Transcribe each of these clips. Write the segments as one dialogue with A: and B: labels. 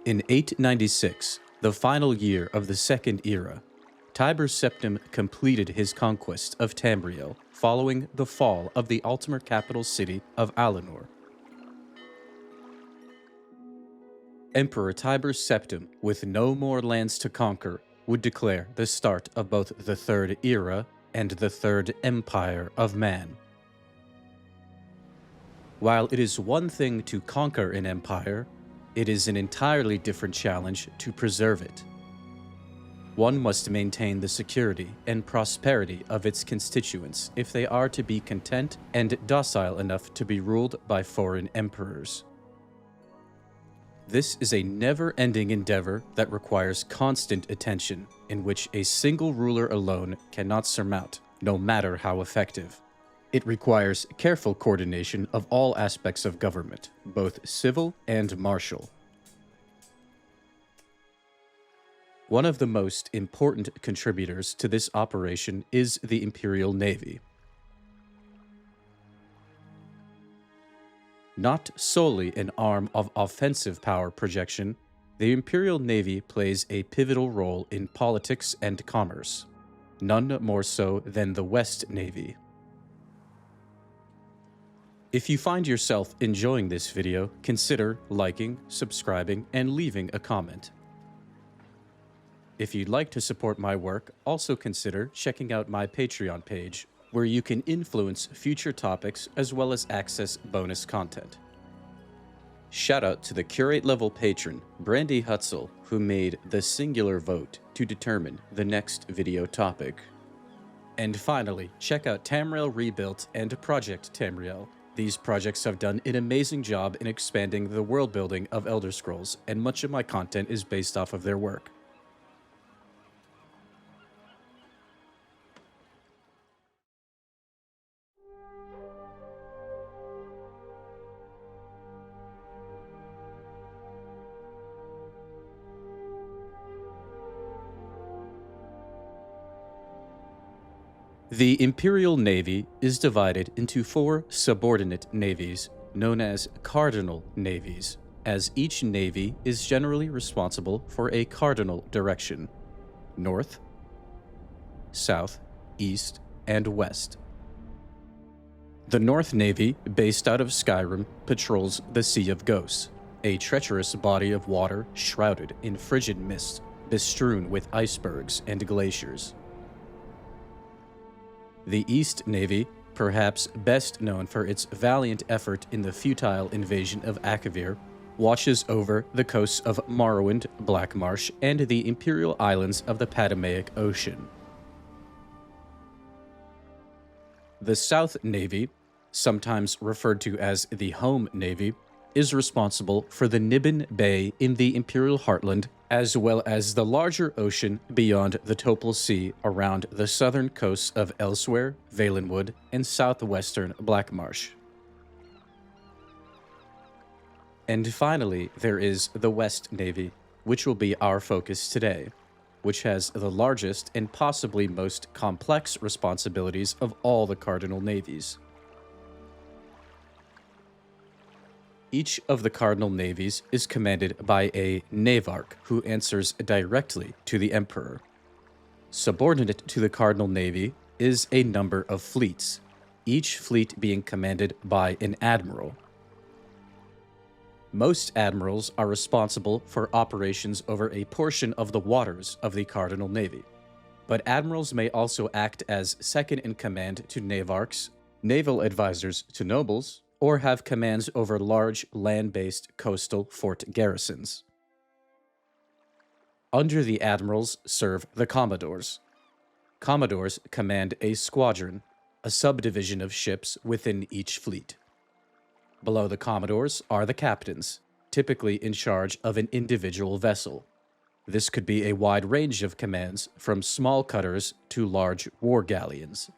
A: In 896, the final year of the Second Era, Tiber Septim completed his conquest of Tamriel following the fall of the Ultimate capital city of Alinor. Emperor Tiber Septim, with no more lands to conquer, would declare the start of both the Third Era and the Third Empire of Man. While it is one thing to conquer an empire, it is an entirely different challenge to preserve it. One must maintain the security and prosperity of its constituents if they are to be content and docile enough to be ruled by foreign emperors. This is a never-ending endeavor that requires constant attention, in which a single ruler alone cannot surmount, no matter how effective. It requires careful coordination of all aspects of government, both civil and martial. One of the most important contributors to this operation is the Imperial Navy. Not solely an arm of offensive power projection, the Imperial Navy plays a pivotal role in politics and commerce, none more so than the West Navy. If you find yourself enjoying this video, consider liking, subscribing, and leaving a comment. If you'd like to support my work, also consider checking out my Patreon page, where you can influence future topics as well as access bonus content. Shout out to the curate level patron, Brandy Hutzel, who made the singular vote to determine the next video topic. And finally, check out Tamriel Rebuilt and Project Tamriel. These projects have done an amazing job in expanding the world building of Elder Scrolls, and much of my content is based off of their work. The Imperial Navy is divided into 4 subordinate navies, known as cardinal navies, as each navy is generally responsible for a cardinal direction: north, south, east, and west. The North Navy, based out of Skyrim, patrols the Sea of Ghosts, a treacherous body of water shrouded in frigid mist, bestrewn with icebergs and glaciers. The East Navy, perhaps best known for its valiant effort in the futile invasion of Akavir, watches over the coasts of Morrowind, Blackmarsh, and the Imperial Islands of the Patamaic Ocean. The South Navy, sometimes referred to as the Home Navy, is responsible for the Niben Bay in the Imperial Heartland, as well as the larger ocean beyond the Topal Sea around the southern coasts of Elsewhere, Valenwood, and southwestern Blackmarsh. And finally, there is the West Navy, which will be our focus today, which has the largest and possibly most complex responsibilities of all the cardinal navies. Each of the cardinal navies is commanded by a navarch who answers directly to the emperor. Subordinate to the cardinal navy is a number of fleets, each fleet being commanded by an admiral. Most admirals are responsible for operations over a portion of the waters of the cardinal navy, but admirals may also act as second-in-command to navarchs, naval advisors to nobles, or have commands over large land-based coastal fort garrisons. Under the admirals serve the commodores. Commodores command a squadron, a subdivision of ships within each fleet. Below the commodores are the captains, typically in charge of an individual vessel. This could be a wide range of commands, from small cutters to large war galleons.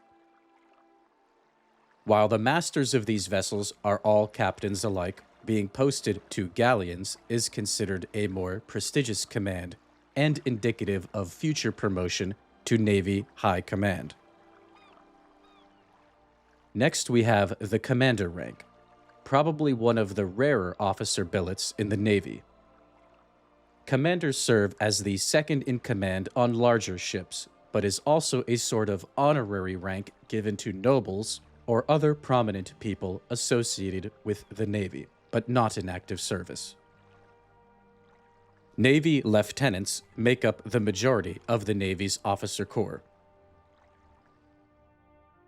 A: While the masters of these vessels are all captains alike, being posted to galleons is considered a more prestigious command and indicative of future promotion to Navy High Command. Next, we have the commander rank, probably one of the rarer officer billets in the Navy. Commanders serve as the second in command on larger ships, but is also a sort of honorary rank given to nobles or other prominent people associated with the Navy, but not in active service. Navy lieutenants make up the majority of the Navy's officer corps.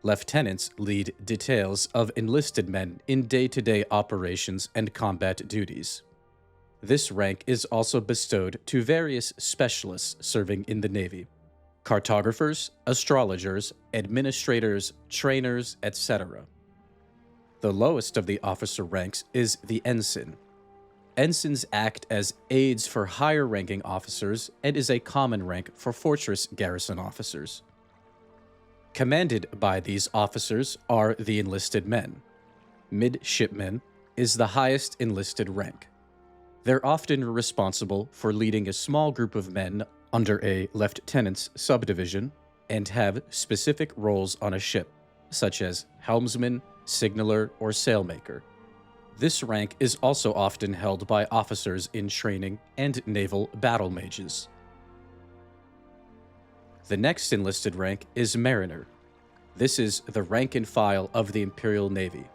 A: Lieutenants lead details of enlisted men in day-to-day operations and combat duties. This rank is also bestowed to various specialists serving in the Navy: cartographers, astrologers, administrators, trainers, etc. The lowest of the officer ranks is the ensign. Ensigns act as aides for higher-ranking officers and is a common rank for fortress garrison officers. Commanded by these officers are the enlisted men. Midshipmen is the highest enlisted rank. They're often responsible for leading a small group of men under a lieutenant's subdivision and have specific roles on a ship, such as helmsman, signaler, or sailmaker. This rank is also often held by officers in training and naval battle mages. The next enlisted rank is mariner. This is the rank and file of the Imperial Navy.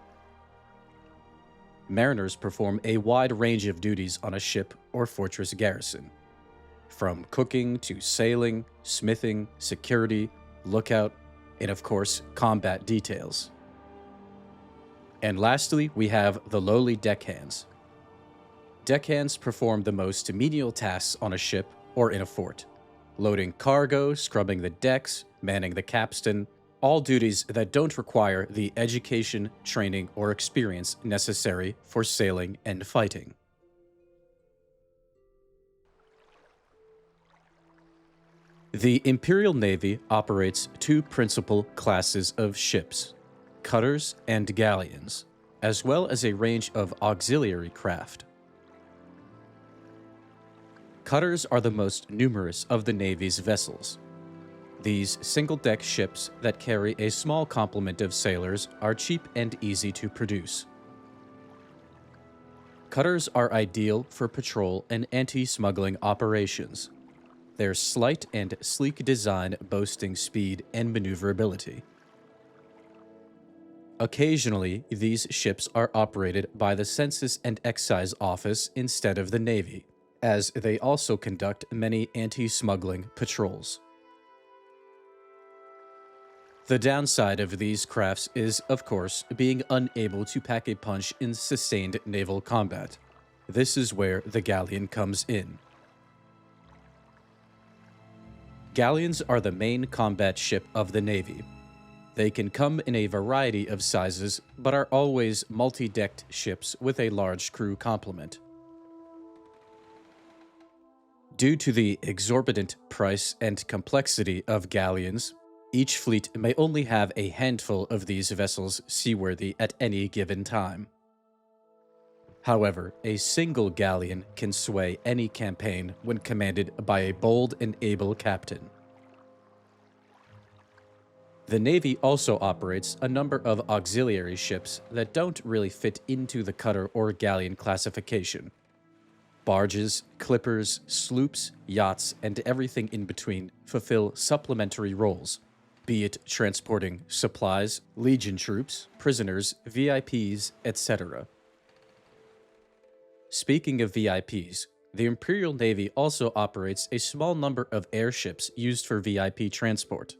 A: Mariners perform a wide range of duties on a ship or fortress garrison, from cooking to sailing, smithing, security, lookout, and of course, combat details. And lastly, we have the lowly deckhands. Deckhands perform the most menial tasks on a ship or in a fort: loading cargo, scrubbing the decks, manning the capstan, all duties that don't require the education, training, or experience necessary for sailing and fighting. The Imperial Navy operates two principal classes of ships: cutters and galleons, as well as a range of auxiliary craft. Cutters are the most numerous of the Navy's vessels. These single-deck ships that carry a small complement of sailors are cheap and easy to produce. Cutters are ideal for patrol and anti-smuggling operations. Their slight and sleek design boasting speed and maneuverability. Occasionally, these ships are operated by the Census and Excise Office instead of the Navy, as they also conduct many anti-smuggling patrols. The downside of these crafts is, of course, being unable to pack a punch in sustained naval combat. This is where the galleon comes in. Galleons are the main combat ship of the Navy. They can come in a variety of sizes, but are always multi-decked ships with a large crew complement. Due to the exorbitant price and complexity of galleons, each fleet may only have a handful of these vessels seaworthy at any given time. However, a single galleon can sway any campaign when commanded by a bold and able captain. The Navy also operates a number of auxiliary ships that don't really fit into the cutter or galleon classification. Barges, clippers, sloops, yachts, and everything in between fulfill supplementary roles, be it transporting supplies, Legion troops, prisoners, VIPs, etc. Speaking of VIPs, the Imperial Navy also operates a small number of airships used for VIP transport.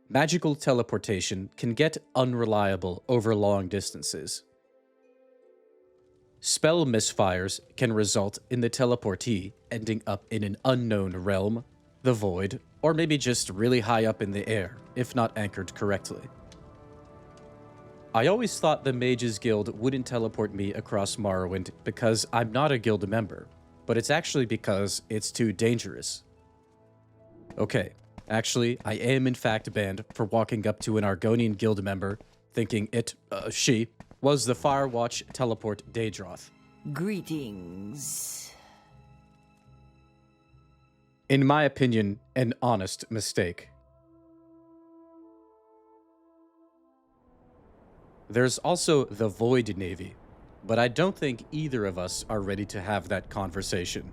A: Magical teleportation can get unreliable over long distances. Spell misfires can result in the teleportee ending up in an unknown realm, the void, or maybe just really high up in the air, if not anchored correctly. I always thought the Mages Guild wouldn't teleport me across Morrowind because I'm not a guild member, but it's actually because it's too dangerous. Okay, actually, I am in fact banned for walking up to an Argonian guild member thinking she, was the Firewatch teleport Daedroth.
B: Greetings.
A: In my opinion, an honest mistake. There's also the Void Navy, but I don't think either of us are ready to have that conversation.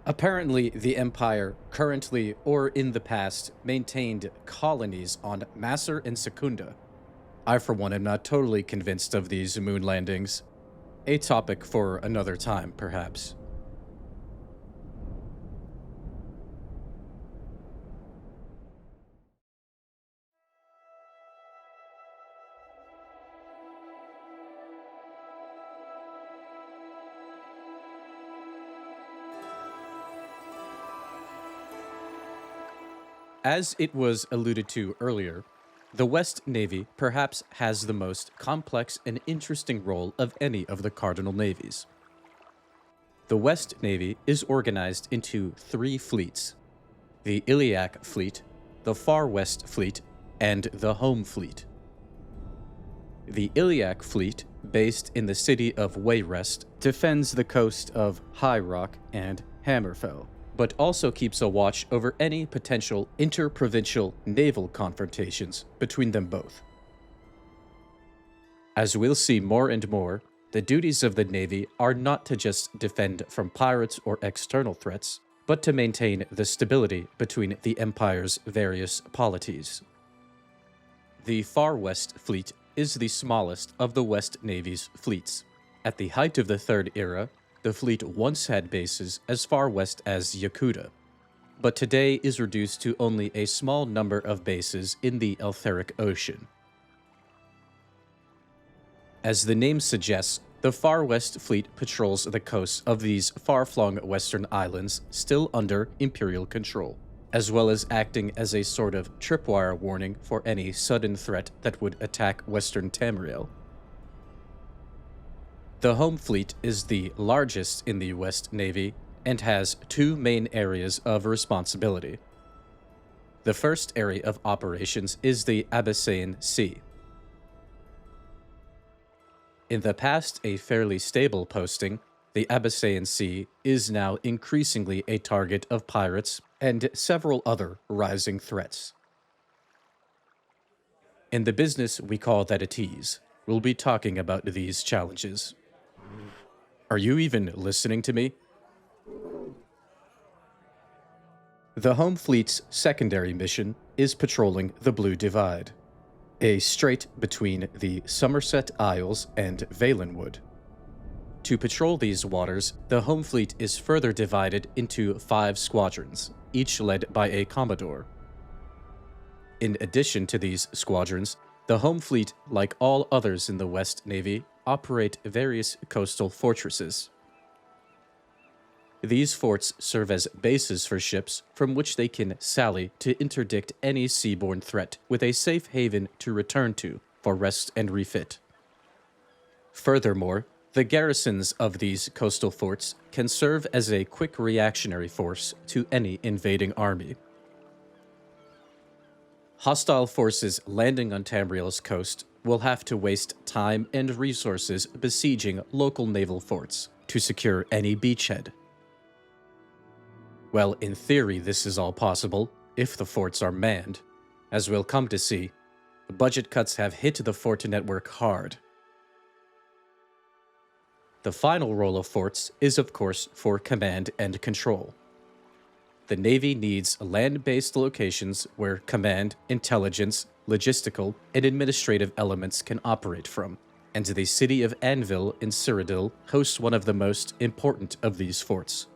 A: Apparently, the Empire, currently or in the past, maintained colonies on Masser and Secunda. I, for one, am not totally convinced of these moon landings. A topic for another time, perhaps. As it was alluded to earlier, the West Navy perhaps has the most complex and interesting role of any of the cardinal navies. The West Navy is organized into three fleets: the Iliac Fleet, the Far West Fleet, and the Home Fleet. The Iliac Fleet, based in the city of Wayrest, defends the coast of High Rock and Hammerfell, but also keeps a watch over any potential interprovincial naval confrontations between them both. As we'll see more and more, the duties of the Navy are not to just defend from pirates or external threats, but to maintain the stability between the Empire's various polities. The Far West Fleet is the smallest of the West Navy's fleets. At the height of the Third Era, the fleet once had bases as far west as Yakuta, but today is reduced to only a small number of bases in the Etheric Ocean. As the name suggests, the Far West Fleet patrols the coasts of these far-flung western islands still under Imperial control, as well as acting as a sort of tripwire warning for any sudden threat that would attack western Tamriel. The Home Fleet is the largest in the West Navy and has two main areas of responsibility. The first area of operations is the Abecette Sea. In the past a fairly stable posting, the Abecette Sea is now increasingly a target of pirates and several other rising threats. In the business we call that a tease, we'll be talking about these challenges. Are you even listening to me? The Home Fleet's secondary mission is patrolling the Blue Divide, a strait between the Somerset Isles and Valenwood. To patrol these waters, the Home Fleet is further divided into 5 squadrons, each led by a commodore. In addition to these squadrons, the Home Fleet, like all others in the West Navy, operate various coastal fortresses. These forts serve as bases for ships from which they can sally to interdict any seaborne threat with a safe haven to return to for rest and refit. Furthermore, the garrisons of these coastal forts can serve as a quick reactionary force to any invading army. Hostile forces landing on Tamriel's coast will have to waste time and resources besieging local naval forts to secure any beachhead. Well, in theory, this is all possible if the forts are manned. As we'll come to see, the budget cuts have hit the fort network hard. The final role of forts is, of course, for command and control. The Navy needs land-based locations where command, intelligence, logistical, and administrative elements can operate from, and the city of Anvil in Cyrodiil hosts one of the most important of these forts.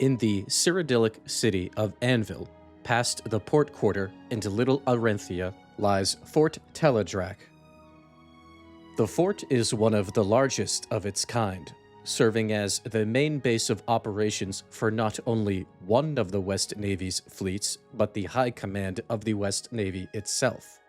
A: In the Cyrodiilic city of Anvil, past the port quarter into Little Arenthia, lies Fort Teledrach. The fort is one of the largest of its kind, serving as the main base of operations for not only one of the West Navy's fleets, but the High Command of the West Navy itself.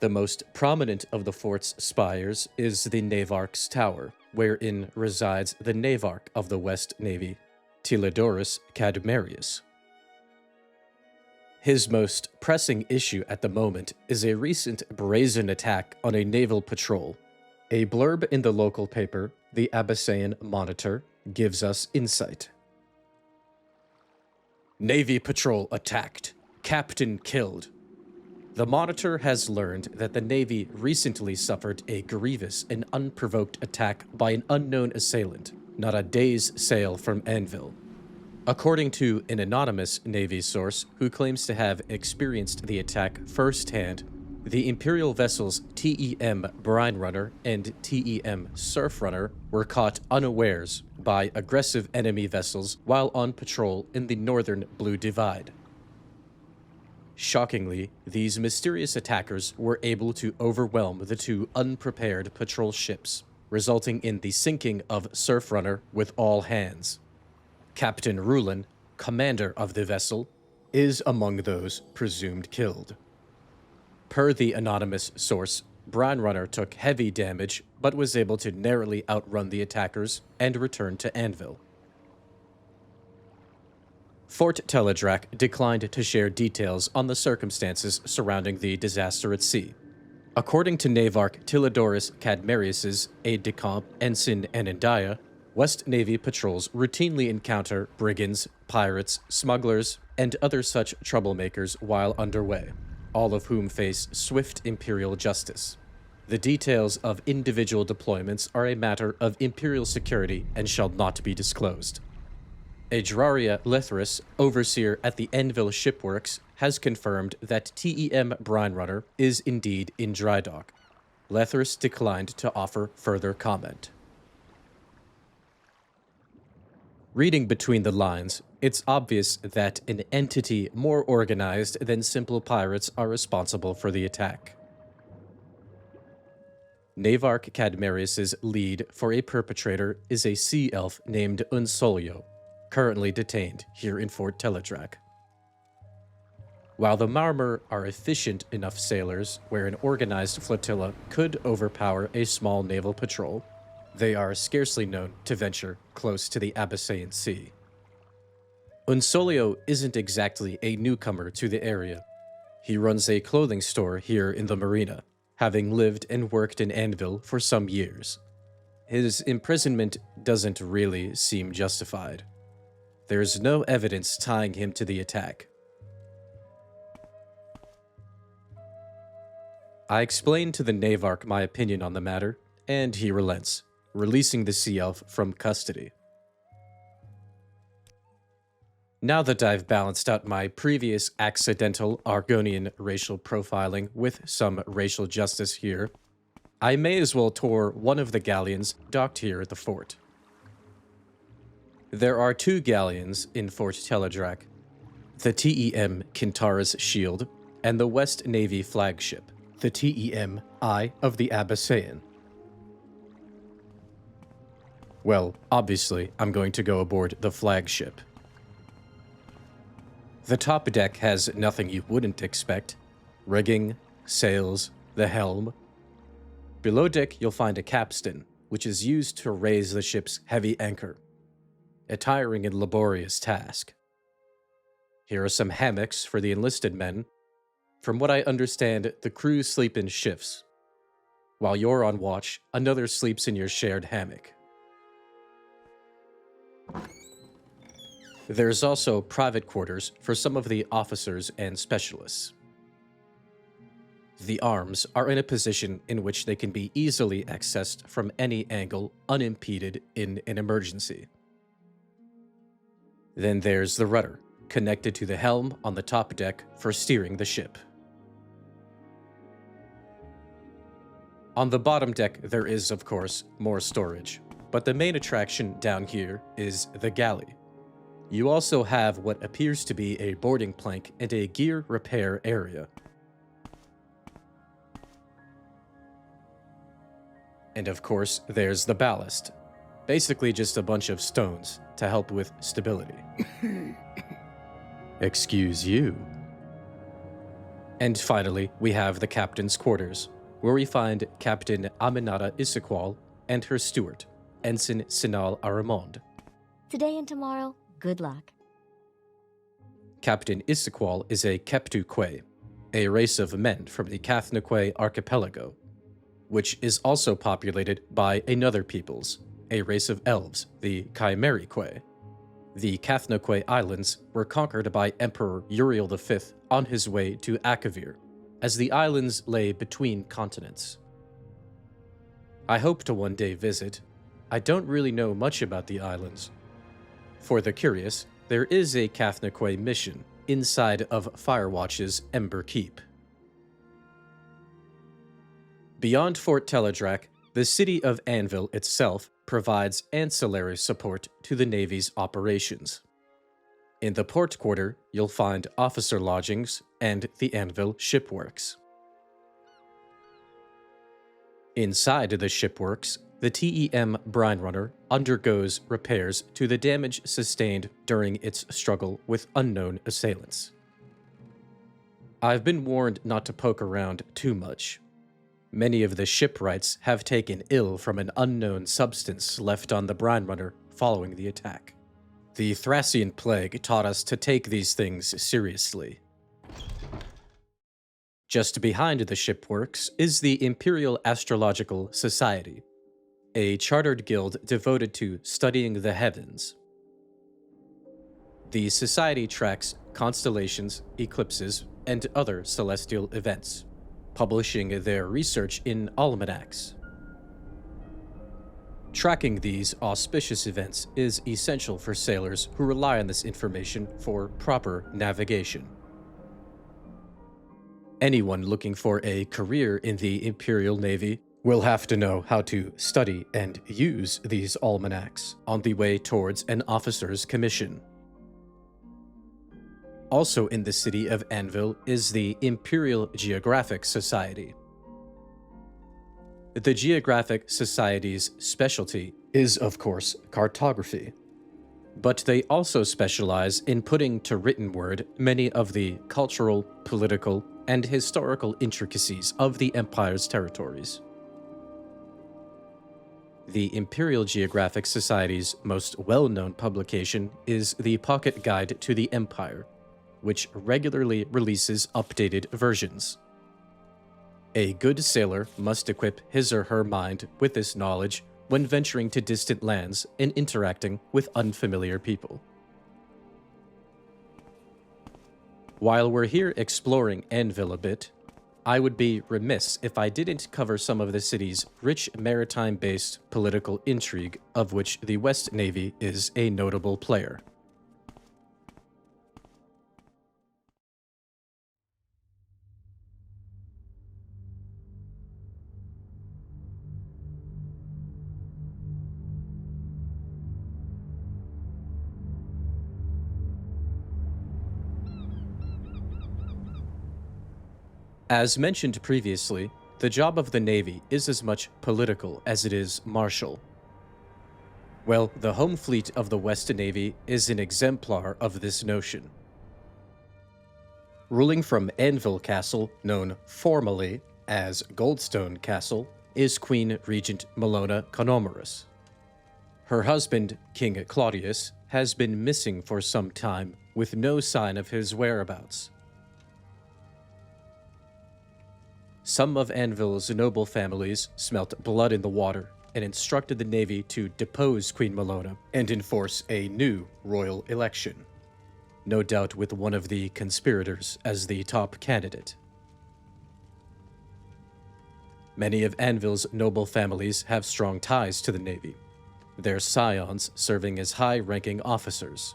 A: The most prominent of the fort's spires is the Navarch's Tower, wherein resides the Navarch of the West Navy, Telidorus Cadmerius. His most pressing issue at the moment is a recent brazen attack on a naval patrol. A blurb in the local paper, the Abecette Monitor, gives us insight. Navy patrol attacked. Captain killed. The Monitor has learned that the Navy recently suffered a grievous and unprovoked attack by an unknown assailant, not a day's sail from Anvil. According to an anonymous Navy source who claims to have experienced the attack firsthand, the Imperial vessels TEM Brine Runner and TEM Surf Runner were caught unawares by aggressive enemy vessels while on patrol in the northern Blue Divide. Shockingly, these mysterious attackers were able to overwhelm the two unprepared patrol ships, resulting in the sinking of Surf Runner with all hands. Captain Rulin, commander of the vessel, is among those presumed killed. Per the anonymous source, Brine Runner took heavy damage but was able to narrowly outrun the attackers and return to Anvil. Fort Teledrac declined to share details on the circumstances surrounding the disaster at sea. According to Navarch Tilodorus Cadmerius's aide-de-camp Ensign Anandaya, West Navy patrols routinely encounter brigands, pirates, smugglers, and other such troublemakers while underway, all of whom face swift Imperial justice. The details of individual deployments are a matter of Imperial security and shall not be disclosed. Adraria Lethris, overseer at the Anvil Shipworks, has confirmed that TEM Brine Runner is indeed in dry dock. Lethris declined to offer further comment. Reading between the lines, it's obvious that an entity more organized than simple pirates are responsible for the attack. Navarch Cadmerius's lead for a perpetrator is a sea elf named Unsolio, currently detained here in Fort Teledrac. While the Marmor are efficient enough sailors where an organized flotilla could overpower a small naval patrol, they are scarcely known to venture close to the Abecette Sea. Unsolio isn't exactly a newcomer to the area. He runs a clothing store here in the marina, having lived and worked in Anvil for some years. His imprisonment doesn't really seem justified. There's no evidence tying him to the attack. I explained to the Navarch my opinion on the matter, and he relents, releasing the sea elf from custody. Now that I've balanced out my previous accidental Argonian racial profiling with some racial justice here, I may as well tour one of the galleons docked here at the fort. There are two galleons in Fort Teledrac, the TEM Kintara's Shield and the West Navy flagship, the TEM Eye of the Abecette. Well, obviously, I'm going to go aboard the flagship. The top deck has nothing you wouldn't expect: rigging, sails, the helm. Below deck, you'll find a capstan, which is used to raise the ship's heavy anchor. A tiring and laborious task. Here are some hammocks for the enlisted men. From what I understand, the crew sleep in shifts. While you're on watch, another sleeps in your shared hammock. There's also private quarters for some of the officers and specialists. The arms are in a position in which they can be easily accessed from any angle unimpeded in an emergency. Then there's the rudder, connected to the helm on the top deck for steering the ship. On the bottom deck, there is, of course, more storage, but the main attraction down here is the galley. You also have what appears to be a boarding plank and a gear repair area. And of course, there's the ballast. Basically just a bunch of stones to help with stability. Excuse you. And finally, we have the captain's quarters, where we find Captain Aminata Issaqual and her steward, Ensign Sinal Aramond.
C: Today and tomorrow, good luck.
A: Captain Issaqual is a Keptu-Kwe, a race of men from the Kathna-Kwe archipelago, which is also populated by another peoples, a race of elves, the Chimeri-Kwe. The Kathna-Kwe Islands were conquered by Emperor Uriel V on his way to Akavir, as the islands lay between continents. I hope to one day visit. I don't really know much about the islands. For the curious, there is a Kathnaquay mission inside of Firewatch's Ember Keep. Beyond Fort Teledrac, the city of Anvil itself provides ancillary support to the Navy's operations. In the port quarter, you'll find officer lodgings and the Anvil shipworks. Inside the shipworks, the TEM Brine Runner undergoes repairs to the damage sustained during its struggle with unknown assailants. I've been warned not to poke around too much. Many of the shipwrights have taken ill from an unknown substance left on the Brine Runner following the attack. The Thracian Plague taught us to take these things seriously. Just behind the shipworks is the Imperial Astrological Society, a chartered guild devoted to studying the heavens. The society tracks constellations, eclipses, and other celestial events, publishing their research in almanacs. Tracking these auspicious events is essential for sailors who rely on this information for proper navigation. Anyone looking for a career in the Imperial Navy will have to know how to study and use these almanacs on the way towards an officer's commission. Also in the city of Anvil is the Imperial Geographic Society. The Geographic Society's specialty is, of course, cartography, but they also specialize in putting to written word many of the cultural, political, and historical intricacies of the Empire's territories. The Imperial Geographic Society's most well-known publication is the Pocket Guide to the Empire, which regularly releases updated versions. A good sailor must equip his or her mind with this knowledge when venturing to distant lands and interacting with unfamiliar people. While we're here exploring Anvil a bit, I would be remiss if I didn't cover some of the city's rich maritime-based political intrigue, of which the West Navy is a notable player. As mentioned previously, the job of the Navy is as much political as it is martial. Well, the home fleet of the West Navy is an exemplar of this notion. Ruling from Anvil Castle, known formally as Goldstone Castle, is Queen Regent Melona Conomerus. Her husband, King Claudius, has been missing for some time, with no sign of his whereabouts. Some of Anvil's noble families smelt blood in the water and instructed the Navy to depose Queen Melona and enforce a new royal election, no doubt with one of the conspirators as the top candidate. Many of Anvil's noble families have strong ties to the Navy, their scions serving as high-ranking officers.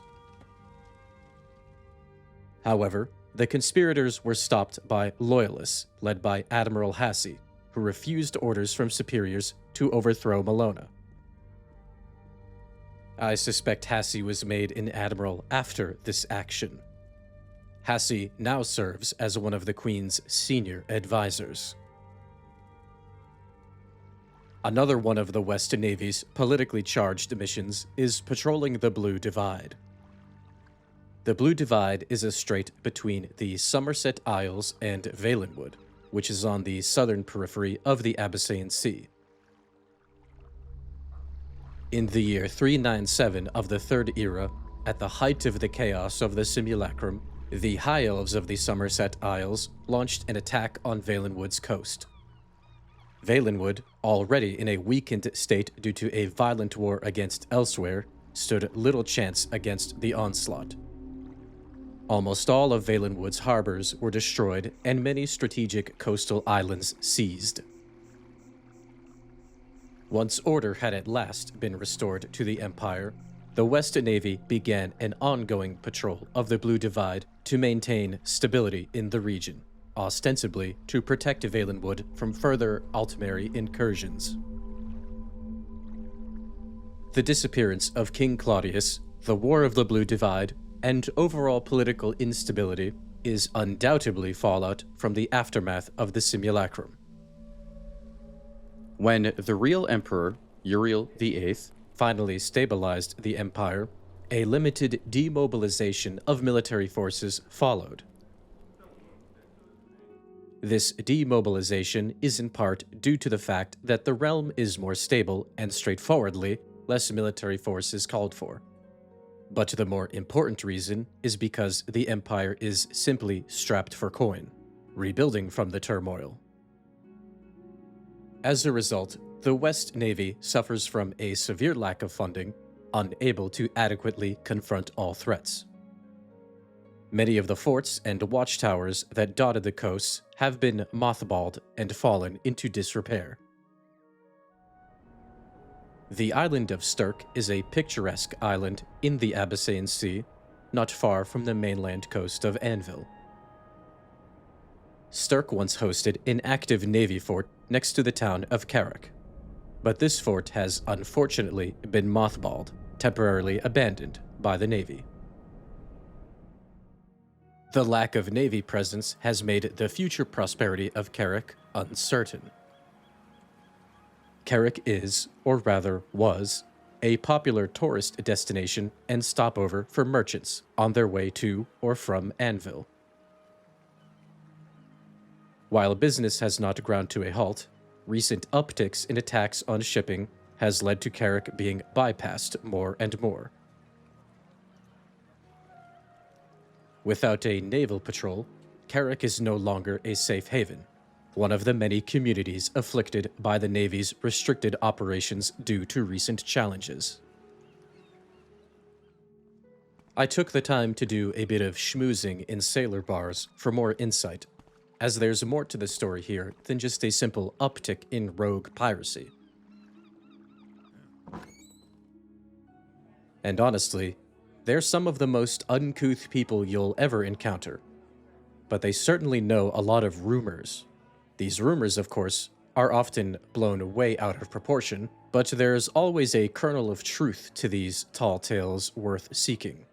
A: However, the conspirators were stopped by loyalists led by Admiral Hassi, who refused orders from superiors to overthrow Melona. I suspect Hassi was made an admiral after this action. Hassi now serves as one of the Queen's senior advisors. Another one of the West Navy's politically charged missions is patrolling the Blue Divide. The Blue Divide is a strait between the Somerset Isles and Valenwood, which is on the southern periphery of the Abecette Sea. In the year 397 of the Third Era, at the height of the chaos of the Simulacrum, the High Elves of the Somerset Isles launched an attack on Valenwood's coast. Valenwood, already in a weakened state due to a violent war against Elsewhere, stood little chance against the onslaught. Almost all of Valenwood's harbors were destroyed and many strategic coastal islands seized. Once order had at last been restored to the Empire, the West Navy began an ongoing patrol of the Blue Divide to maintain stability in the region, ostensibly to protect Valenwood from further Altmeri incursions. The disappearance of King Claudius, the War of the Blue Divide, and overall political instability is undoubtedly fallout from the aftermath of the simulacrum. When the real emperor, Uriel VIII, finally stabilized the empire, a limited demobilization of military forces followed. This demobilization is in part due to the fact that the realm is more stable and straightforwardly less military force is called for. But the more important reason is because the empire is simply strapped for coin, rebuilding from the turmoil. As a result, the West Navy suffers from a severe lack of funding, unable to adequately confront all threats. Many of the forts and watchtowers that dotted the coasts have been mothballed and fallen into disrepair. The island of Sturk is a picturesque island in the Abecette Sea, not far from the mainland coast of Anvil. Sturk once hosted an active navy fort next to the town of Carrick, but this fort has unfortunately been mothballed, temporarily abandoned by the Navy. The lack of Navy presence has made the future prosperity of Carrick uncertain. Carrick is, or rather was, a popular tourist destination and stopover for merchants on their way to or from Anvil. While business has not ground to a halt, recent upticks in attacks on shipping has led to Carrick being bypassed more and more. Without a naval patrol, Carrick is no longer a safe haven, one of the many communities afflicted by the Navy's restricted operations due to recent challenges. I took the time to do a bit of schmoozing in sailor bars for more insight, as there's more to the story here than just a simple uptick in rogue piracy. And honestly, they're some of the most uncouth people you'll ever encounter, but they certainly know a lot of rumors. These rumors, of course, are often blown way out of proportion, but there's always a kernel of truth to these tall tales worth seeking.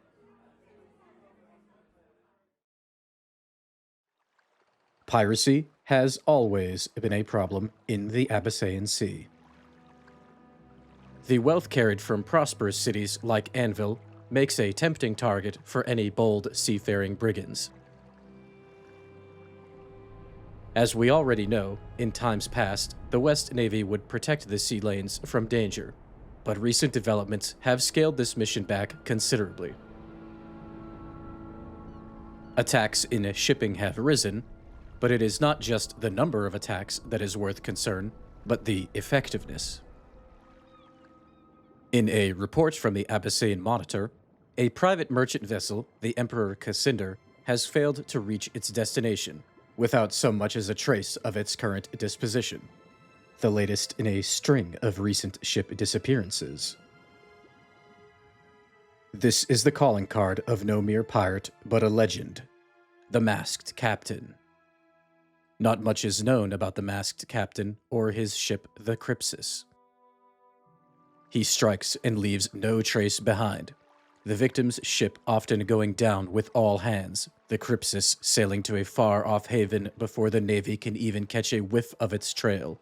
A: Piracy has always been a problem in the Abecette Sea. The wealth carried from prosperous cities like Anvil makes a tempting target for any bold seafaring brigands. As we already know, in times past, the West Navy would protect the sea lanes from danger, but recent developments have scaled this mission back considerably. Attacks in shipping have risen, but it is not just the number of attacks that is worth concern, but the effectiveness. In a report from the Abecette Monitor, a private merchant vessel, the Emperor Cassinder, has failed to reach its destination, without so much as a trace of its current disposition, the latest in a string of recent ship disappearances. This is the calling card of no mere pirate, but a legend, the Masked Captain. Not much is known about the Masked Captain or his ship, the Crypsis. He strikes and leaves no trace behind, the victim's ship often going down with all hands, the Crypsis sailing to a far-off haven before the Navy can even catch a whiff of its trail.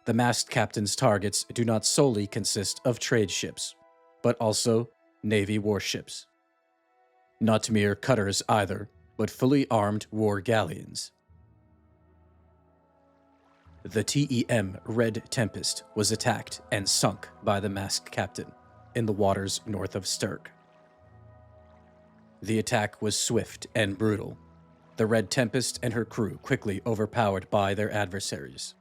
A: The Masked Captain's targets do not solely consist of trade ships, but also Navy warships. Not mere cutters either, but fully armed war galleons. The TEM Red Tempest was attacked and sunk by the Masked Captain in the waters north of Sturk. The attack was swift and brutal, the Red Tempest and her crew quickly overpowered by their adversaries.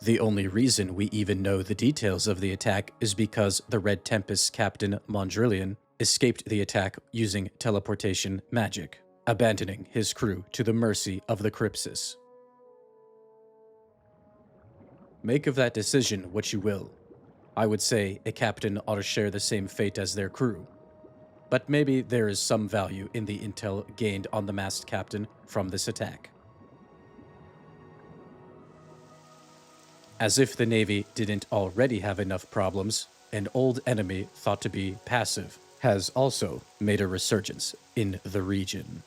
A: The only reason we even know the details of the attack is because the Red Tempest's captain, Mondrillion, escaped the attack using teleportation magic, abandoning his crew to the mercy of the Crypsis. Make of that decision what you will. I would say a captain ought to share the same fate as their crew. But maybe there is some value in the intel gained on the masked captain from this attack. As if the Navy didn't already have enough problems, an old enemy thought to be passive has also made a resurgence in the region.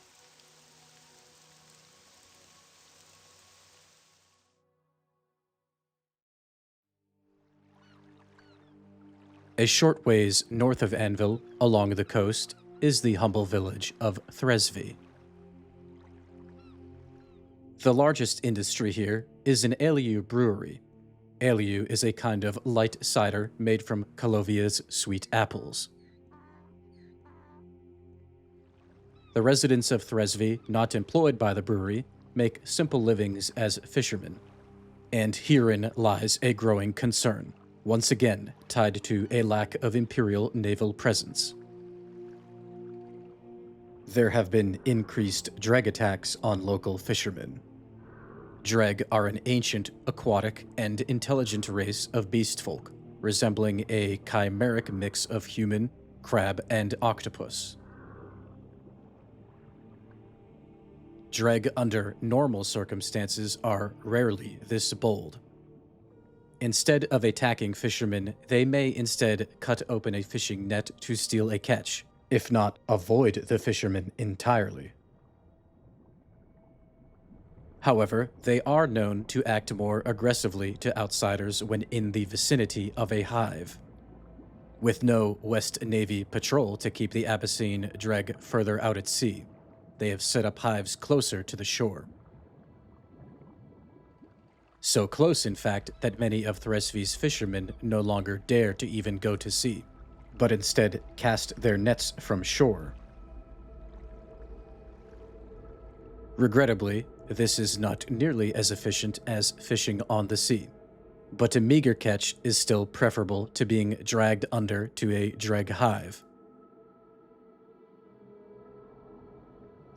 A: A short ways north of Anvil, along the coast, is the humble village of Thresvi. The largest industry here is an Aliu brewery. Aliu is a kind of light cider made from Calovia's sweet apples. The residents of Thresvi, not employed by the brewery, make simple livings as fishermen. And herein lies a growing concern, once again tied to a lack of Imperial naval presence. There have been increased dreg attacks on local fishermen. Dreg are an ancient, aquatic, and intelligent race of beast folk, resembling a chimeric mix of human, crab, and octopus. Dreg under normal circumstances are rarely this bold. Instead of attacking fishermen, they may instead cut open a fishing net to steal a catch, if not avoid the fishermen entirely. However, they are known to act more aggressively to outsiders when in the vicinity of a hive. With no West Navy patrol to keep the Abecette dreg further out at sea, they have set up hives closer to the shore. So close, in fact, that many of Thresvi's fishermen no longer dare to even go to sea, but instead cast their nets from shore. Regrettably, this is not nearly as efficient as fishing on the sea, but a meager catch is still preferable to being dragged under to a dreg hive.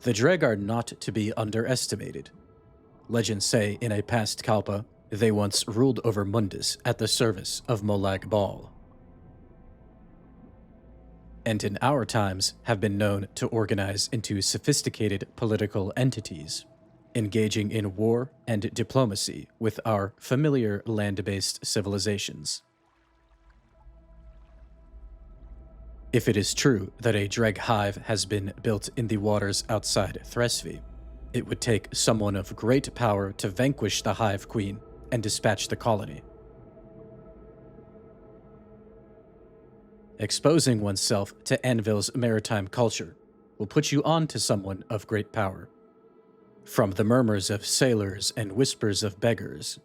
A: The dreg are not to be underestimated. Legends say in a past Kalpa, they once ruled over Mundus at the service of Molag Bal, and in our times have been known to organize into sophisticated political entities, engaging in war and diplomacy with our familiar land-based civilizations. If it is true that a dreg hive has been built in the waters outside Thresvi, it would take someone of great power to vanquish the Hive Queen and dispatch the colony. Exposing oneself to Anvil's maritime culture will put you on to someone of great power. From the murmurs of sailors and whispers of beggars,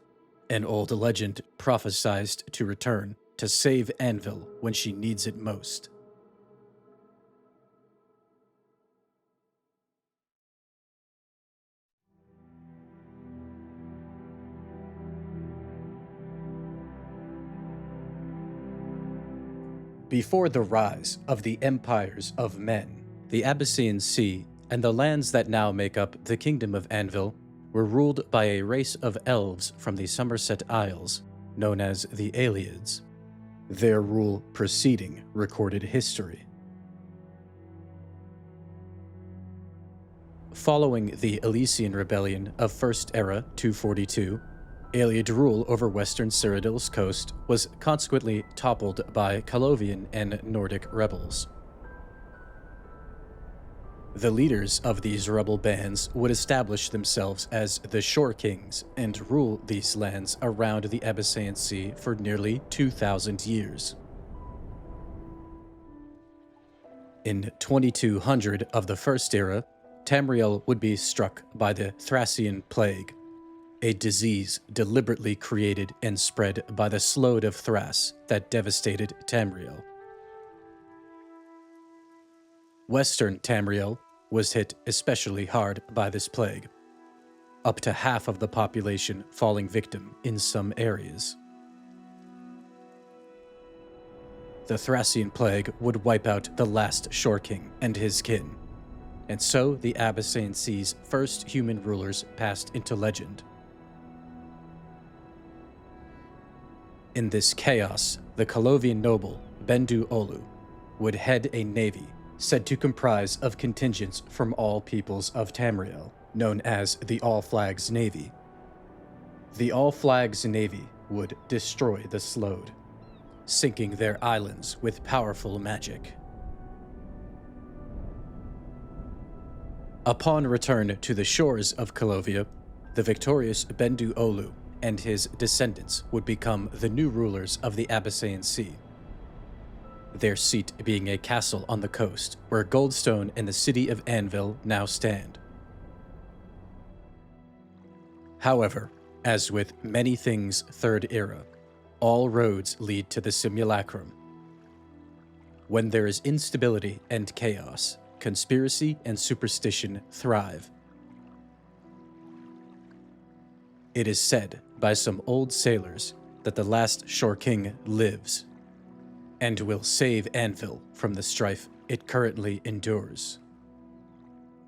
A: an old legend prophesied to return to save Anvil when she needs it most. Before the rise of the empires of men, the Abecette Sea and the lands that now make up the Kingdom of Anvil were ruled by a race of elves from the Somerset Isles, known as the Aelids, their rule preceding recorded history. Following the Elysian Rebellion of First Era 242, Aelid rule over western Cyrodiil's coast was consequently toppled by Calovian and Nordic rebels. The leaders of these rebel bands would establish themselves as the Shore Kings and rule these lands around the Abecette Sea for nearly 2,000 years. In 2200 of the First Era, Tamriel would be struck by the Thracian Plague, a disease deliberately created and spread by the Sload of Thrace that devastated Tamriel. Western Tamriel was hit especially hard by this plague. up to half of the population falling victim in some areas. The Thracian plague would wipe out the last Shore King and his kin, and so the Abecette Sea's first human rulers passed into legend. In this chaos, the Colovian noble Bendu Olu would head a navy said to comprise of contingents from all peoples of Tamriel, known as the All Flags Navy. The All Flags Navy would destroy the Slode, sinking their islands with powerful magic. Upon return to the shores of Colovia, the victorious Bendu Olu and his descendants would become the new rulers of the Abecette Sea, their seat being a castle on the coast where Goldstone and the city of Anvil now stand. However, as with many things Third Era, all roads lead to the simulacrum. When there is instability and chaos, conspiracy and superstition thrive. It is said by some old sailors that the last Shore King lives and will save Anvil from the strife it currently endures.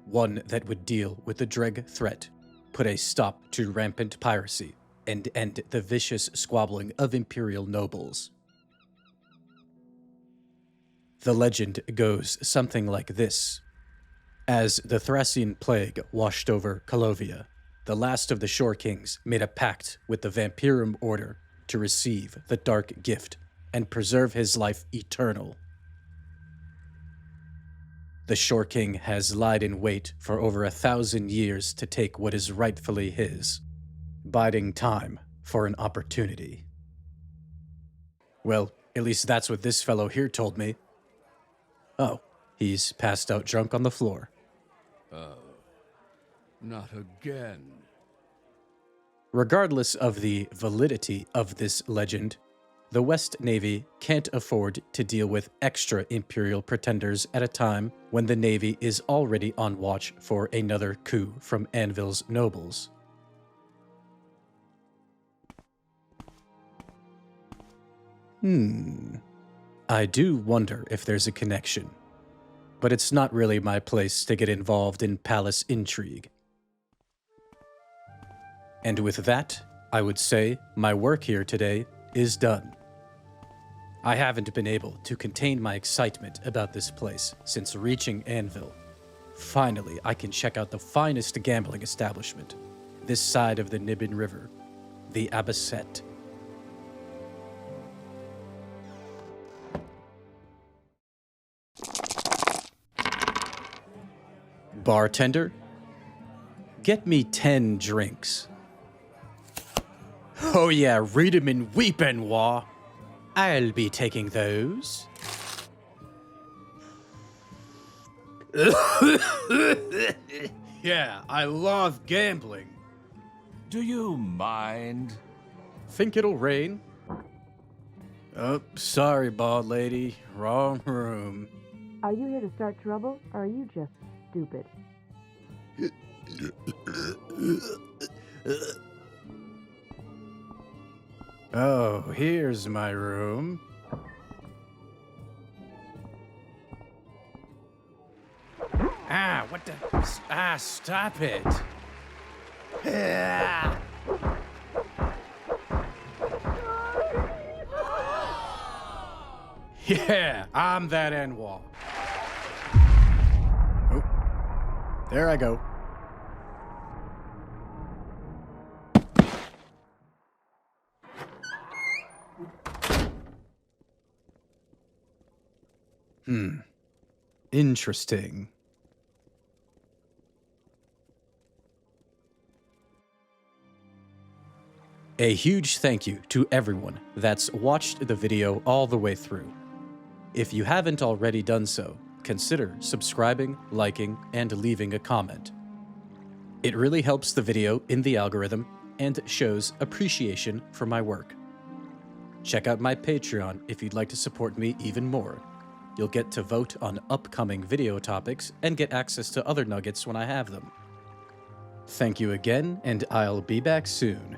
A: One that would deal with the Dreg threat, put a stop to rampant piracy, and end the vicious squabbling of Imperial nobles. The legend goes something like this. As the Thracian plague washed over Colovia, the last of the Shore Kings made a pact with the Vampirum Order to receive the dark gift and preserve his life eternal. The Shore King has lied in wait for over 1,000 years to take what is rightfully his, biding time for an opportunity. Well, at least that's what this fellow here told me. Oh, he's passed out drunk on the floor.
D: Not again.
A: Regardless of the validity of this legend, the West Navy can't afford to deal with extra Imperial pretenders at a time when the Navy is already on watch for another coup from Anvil's nobles. I do wonder if there's a connection, but it's not really my place to get involved in palace intrigue. And with that, I would say my work here today is done. I haven't been able to contain my excitement about this place since reaching Anvil. Finally, I can check out the finest gambling establishment this side of the Nibbin River, the Abecette. Bartender, get me 10 drinks. Oh yeah, read 'em and weep, Benoit. I'll be taking those. Yeah, I love gambling.
D: Do you mind?
A: Think it'll rain? Oh, sorry, bald lady. Wrong room.
E: Are you here to start trouble, or are you just stupid?
A: Oh, here's my room. Ah, what the? Ah, stop it. Ah. Yeah, I'm that Anwar. Oh, there I go. Interesting. A huge thank you to everyone that's watched the video all the way through. If you haven't already done so, consider subscribing, liking, and leaving a comment. It really helps the video in the algorithm and shows appreciation for my work. Check out my Patreon if you'd like to support me even more. You'll get to vote on upcoming video topics and get access to other nuggets when I have them. Thank you again, and I'll be back soon.